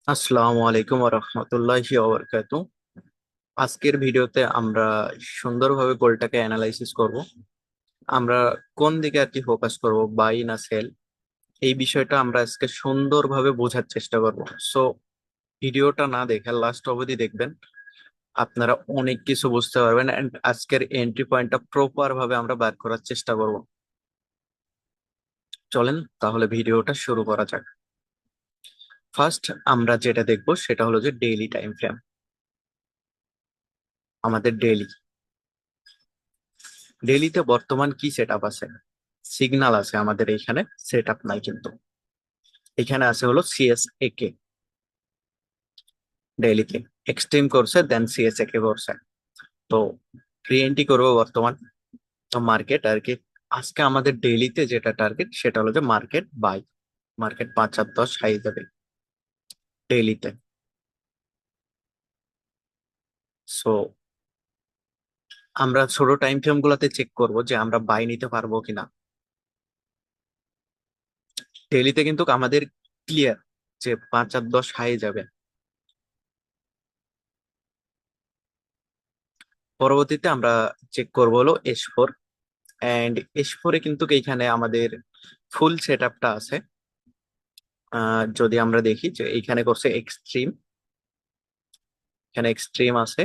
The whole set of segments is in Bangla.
আসসালামু আলাইকুম ওয়া রাহমাতুল্লাহি ওয়া বারাকাতুহু। আজকের ভিডিওতে আমরা সুন্দরভাবে গোলটাকে অ্যানালাইসিস করব। আমরা কোন দিকে আর কি ফোকাস করব, বাই না সেল, এই বিষয়টা আমরা আজকে সুন্দরভাবে বোঝার চেষ্টা করব। সো ভিডিওটা না দেখে লাস্ট অবধি দেখবেন, আপনারা অনেক কিছু বুঝতে পারবেন এন্ড আজকের এন্ট্রি পয়েন্টটা প্রপার ভাবে আমরা বার করার চেষ্টা করব। চলেন তাহলে ভিডিওটা শুরু করা যাক। ফার্স্ট আমরা যেটা দেখব সেটা হলো যে ডেইলি টাইম ফ্রেম। আমাদের ডেইলিতে বর্তমান কি সেট আপ আছে? সিগন্যাল আছে আমাদের এইখানে, সেট আপ নাই কিন্তু। এখানে আছে হলো সিএসএ কে ডেইলিতে এক্সট্রিম করছে, দেন সিএসএ কে করছে। তো রিএন্ট্রি করবো বর্তমান মার্কেট আর কি। আজকে আমাদের ডেইলিতে যেটা টার্গেট সেটা হলো যে মার্কেট বাই, মার্কেট 5 আর 10 হাই যাবে ডেইলিতে। সো আমরা ছোট টাইম ফ্রেম গুলাতে চেক করব যে আমরা বাই নিতে পারবো কিনা। ডেইলিতে কিন্তু আমাদের ক্লিয়ার যে 5 আর 10 হাই যাবে। পরবর্তীতে আমরা চেক করবো হলো S4, এন্ড S4 এ কিন্তু এইখানে আমাদের ফুল সেট আপটা আছে। যদি আমরা দেখি যে এইখানে করছে এক্সট্রিম, এখানে এক্সট্রিম আছে।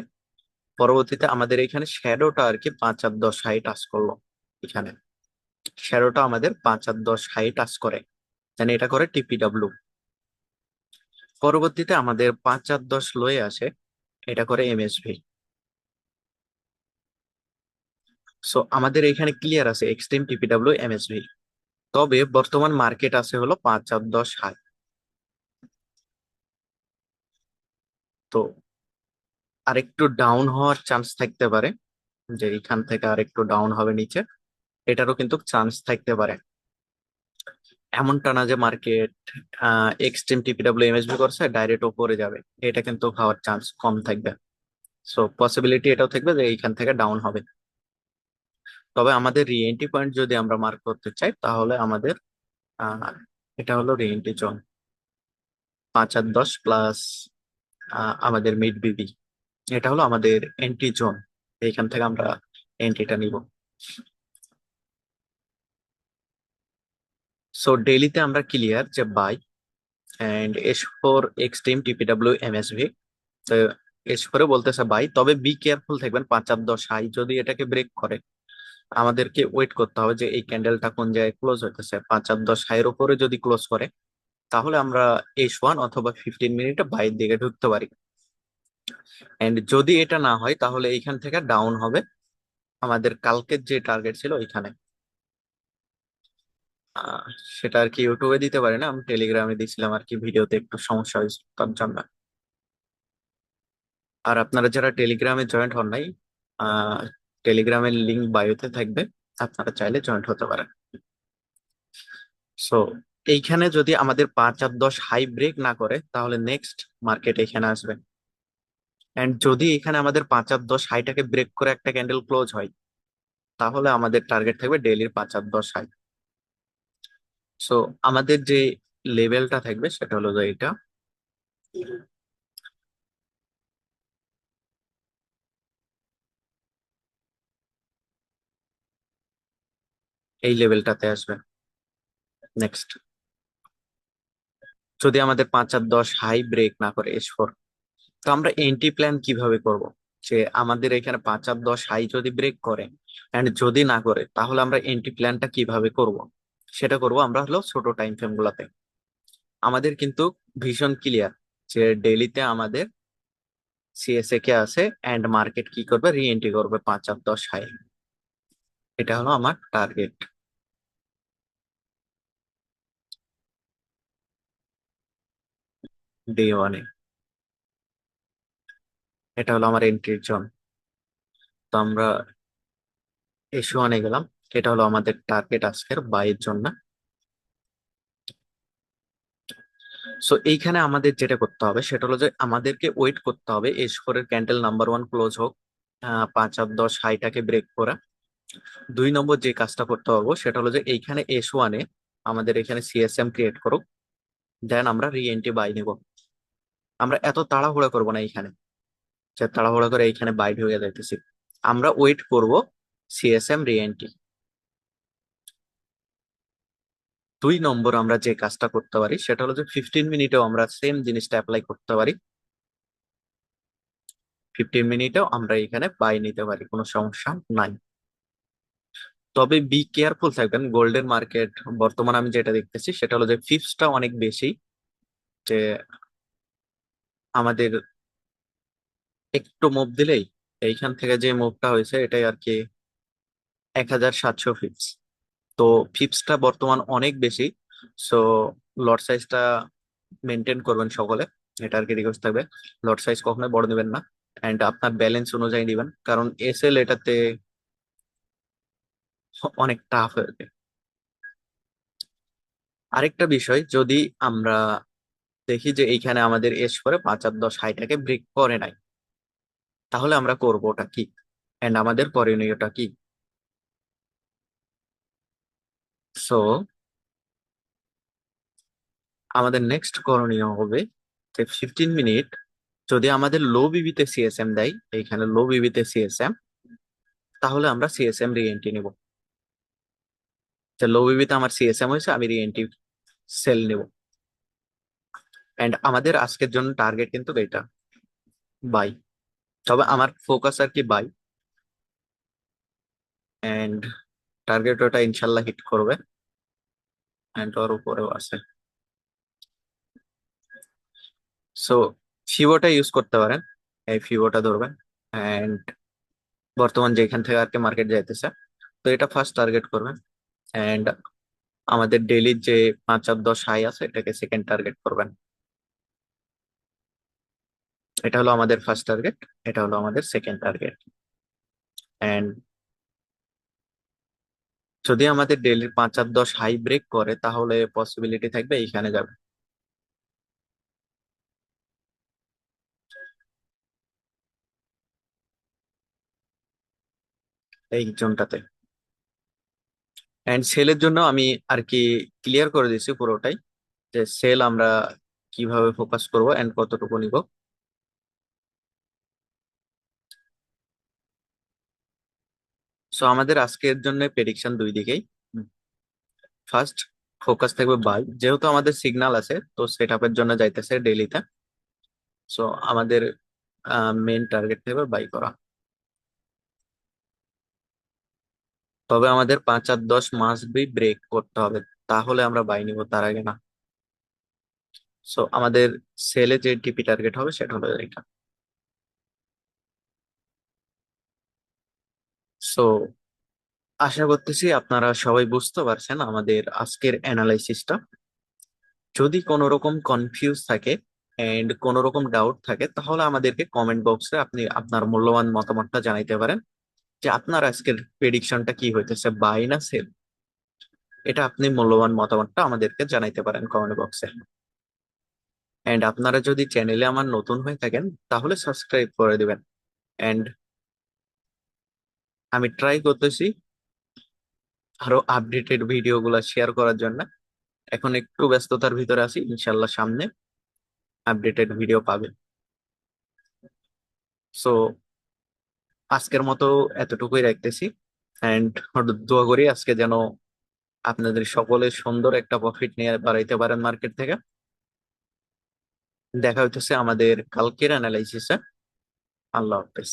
পরবর্তীতে আমাদের এখানে শ্যাডোটা আর কি 5 আর 10 হাই টাচ করলো। এখানে শ্যাডোটা আমাদের 5 আর 10 হাই টাচ করে, মানে এটা করে টিপিডাব্লিউ। পরবর্তীতে আমাদের 5 আর 10 লোয়ে আসে, এটা করে এমএসভি। সো আমাদের এখানে ক্লিয়ার আছে এক্সট্রিম, টিপিডাব্লিউ, এমএসভি। তবে বর্তমান মার্কেট আছে হলো 5 আর 10 হাই। তো আরেকটু ডাউন হওয়ার চান্স থাকতে পারে, যে এখান থেকে আরেকটু ডাউন হবে নিচে, এটারও কিন্তু চান্স থাকতে পারে। এমনটা না যে মার্কেট এক্সট্রিম টিপিডাব্লিউ এমএসবি করছে ডাইরেক্ট উপরে যাবে, এটা কিন্তু হওয়ার চান্স কম থাকবে। সো পসিবিলিটি এটাও থাকবে যে এইখান থেকে ডাউন হবে। তবে আমাদের রিএন্ট্রি পয়েন্ট যদি আমরা মার্ক করতে চাই তাহলে আমাদের আহ, এটা হলো রিএন্ট্রি জোন 5 আর 10 প্লাস আমাদের মিড বিবি, এটা হলো আমাদের এন্ট্রি জোন। এইখান থেকে আমরা এন্ট্রিটা নিব। সো ডেইলিতে আমরা ক্লিয়ার যে buy, and S4 extreme TPW MSV. তো S4 বলতেছে বাই, তবে বি কেয়ারফুল থাকবেন। 5 আর 10 হাই যদি এটাকে ব্রেক করে, আমাদেরকে ওয়েট করতে হবে যে এই ক্যান্ডেলটা কোন জায়গায় ক্লোজ হইতেছে। 5 আর 10 হাইয়ের উপরে যদি ক্লোজ করে তাহলে আমরা S1 অথবা 15 মিনিটে বাইরের দিকে ঢুকতে পারি। এন্ড যদি এটা না হয় তাহলে এইখান থেকে ডাউন হবে আমাদের কালকের যে টার্গেট ছিল ওইখানে। আহ, সেটা আর কি ইউটিউবে দিতে পারি না, আমি টেলিগ্রামে দিছিলাম আর কি, ভিডিওতে একটু সমস্যা হয়েছে তার জন্য। আর আপনারা যারা টেলিগ্রামে জয়েন্ট হন নাই, আহ টেলিগ্রামের লিংক বায়োতে থাকবে, আপনারা চাইলে জয়েন্ট হতে পারেন। সো এইখানে যদি আমাদের 5 আর 10 হাই ব্রেক না করে তাহলে নেক্সট মার্কেট এখানে আসবে। এন্ড যদি এখানে আমাদের 5 আর 10 হাইটাকে ব্রেক করে একটা ক্যান্ডেল ক্লোজ হয় তাহলে আমাদের টার্গেট থাকবে ডেইলির 5 আর 10 হাই। সো আমাদের যে লেভেলটা থাকবে সেটা হলো যে এটা, এই লেভেলটাতে আসবে নেক্সট। যদি আমাদের 5 আর 10 হাই ব্রেক না করে S4, তো আমরা এন্ট্রি প্ল্যান কিভাবে করব? যে আমাদের এখানে 5 আর 10 হাই যদি ব্রেক করে এন্ড যদি না করে তাহলে আমরা এন্ট্রি প্ল্যানটা কিভাবে করব? সেটা করব আমরা হলো ছোট টাইম ফ্রেম গুলাতে। আমাদের কিন্তু ভীষণ ক্লিয়ার যে ডেইলিতে আমাদের সিএসএ কে আছে এন্ড মার্কেট কি করবে, রি এন্ট্রি করবে 5 আর 10 হাই। এটা হলো আমার টার্গেট ডে 1-এ। এটা হলো আমার এন্ট্রির জোন। তো আমরা S1-এ গেলাম, এটা হলো আমাদের টার্গেট আজকের বাইয়ের জন্য। সো এইখানে আমাদের যেটা করতে হবে সেটা হলো যে আমাদেরকে ওয়েট করতে হবে S4 এর ক্যান্ডেল নাম্বার 1 ক্লোজ হোক, 5 আর 10 হাইটাকে ব্রেক করা। 2 নম্বর যে কাজটা করতে পারবো সেটা হলো যে এইখানে S1-এ আমাদের এখানে সিএসএম ক্রিয়েট করুক, দেন আমরা রি এন্ট্রি বাই নেব। আমরা এত তাড়াহুড়া করব না এইখানে, যে তাড়াহুড়া করে এইখানে বাইট হয়ে যাইতেছি। আমরা ওয়েট করব সিএসএম রিএনটি। 2 নম্বর আমরা যে কাজটা করতে পারি সেটা হলো যে 15 মিনিটেও আমরা সেম জিনিসটা অ্যাপ্লাই করতে পারি। 15 মিনিটেও আমরা এখানে বাই নিতে পারি, কোনো সমস্যা নাই। তবে বি কেয়ারফুল থাকবেন, গোল্ডের মার্কেট বর্তমানে আমি যেটা দেখতেছি সেটা হলো যে ফিক্সটা অনেক বেশি। যে আমাদের একটু মুভ দিলেই, এইখান থেকে যে মুভটা হয়েছে এটাই আর কি 1700 ফিক্স। তো ফিক্সটা বর্তমান অনেক বেশি। সো লট সাইজটা মেনটেন করবেন সকলে, এটা আর কি রিকোয়েস্ট থাকবে। লট সাইজ কখনোই বড় নেবেন না, এন্ড আপনার ব্যালেন্স অনুযায়ী দিবেন, কারণ এসএল এটাতে অনেক টাফ হয়ে যায়। আরেকটা বিষয়, যদি আমরা দেখি যে এইখানে আমাদের এস করে 5 আর 10 হাইটাকে ব্রেক করে নাই, তাহলে আমরা করবো ওটা কি, এন্ড আমাদের করণীয়টা কি? সো আমাদের নেক্সট করণীয় হবে যে 15 মিনিট যদি আমাদের লো বিবিতে সিএসএম দেয়, এইখানে লো বিবিতে সিএসএম, তাহলে আমরা সিএসএম রিএন্ট্রি নিব। যে লো বিবিতে আমার সিএসএম হয়েছে, আমি রিএন্ট্রি সেল নেব। এন্ড আমাদের আজকের জন্য টার্গেট কিন্তু এটা বাই। তবে আমার ফোকাস আর কি বাই, এন্ড টার্গেট ওটা ইনশাল্লাহ হিট করবে। এন্ড ওর উপরেও আছে। সো ফিবোটা ইউজ করতে পারেন, এই ফিবোটা ধরবেন। এন্ড বর্তমান যেখান থেকে আর কি মার্কেট যাইতেছে, তো এটা ফার্স্ট টার্গেট করবেন। এন্ড আমাদের ডেইলির যে 5 আর 10 হাই আছে এটাকে সেকেন্ড টার্গেট করবেন। এটা হলো আমাদের ফার্স্ট টার্গেট, এটা হলো আমাদের সেকেন্ড টার্গেট। এন্ড যদি আমাদের ডেইলির 5 আর 10 হাই ব্রেক করে, তাহলে পসিবিলিটি থাকবে এইখানে যাবে, এই জোনটাতে। এন্ড সেলের জন্য আমি আর কি ক্লিয়ার করে দিছি পুরোটাই, যে সেল আমরা কিভাবে ফোকাস করব এন্ড কতটুকু নিব। সো আমাদের আজকের জন্য প্রেডিকশন দুই দিকেই। ফার্স্ট ফোকাস থাকবে বাই, যেহেতু আমাদের সিগন্যাল আছে তো সেট আপের জন্য যাইতেছে ডেইলিতে। সো আমাদের মেন টার্গেট থাকবে বাই করা। তবে আমাদের 5 আর 10 মাস্ট বি ব্রেক করতে হবে, তাহলে আমরা বাই নিব, তার আগে না। সো আমাদের সেলে যে টিপি টার্গেট হবে সেটা হলো এটা। সো আশা করতেছি আপনারা সবাই বুঝতে পারছেন আমাদের আজকের অ্যানালাইসিসটা। যদি কোনো রকম কনফিউজ থাকে এন্ড কোনো রকম ডাউট থাকে, তাহলে আমাদেরকে কমেন্ট বক্সে আপনি আপনার মূল্যবান মতামতটা জানাইতে পারেন, যে আপনার আজকের প্রেডিকশনটা কি হইতেছে, বাই না সেল। এটা আপনি মূল্যবান মতামতটা আমাদেরকে জানাইতে পারেন কমেন্ট বক্সে। এন্ড আপনারা যদি চ্যানেলে আমার নতুন হয়ে থাকেন, তাহলে সাবস্ক্রাইব করে দিবেন। এন্ড আমি ট্রাই করতেছি আরো আপডেটেড ভিডিও গুলা শেয়ার করার জন্য। এখন একটু ব্যস্ততার ভিতরে আছি, ইনশাল্লাহ সামনে আপডেটেড ভিডিও পাবেন। সো আজকের মতো এতটুকুই রাখতেছি। এন্ড দোয়া করি আজকে যেন আপনাদের সকলে সুন্দর একটা প্রফিট নিয়ে বাড়াইতে পারেন মার্কেট থেকে। দেখা হইতেছে আমাদের কালকের অ্যানালাইসিসে। আল্লাহ হাফেজ।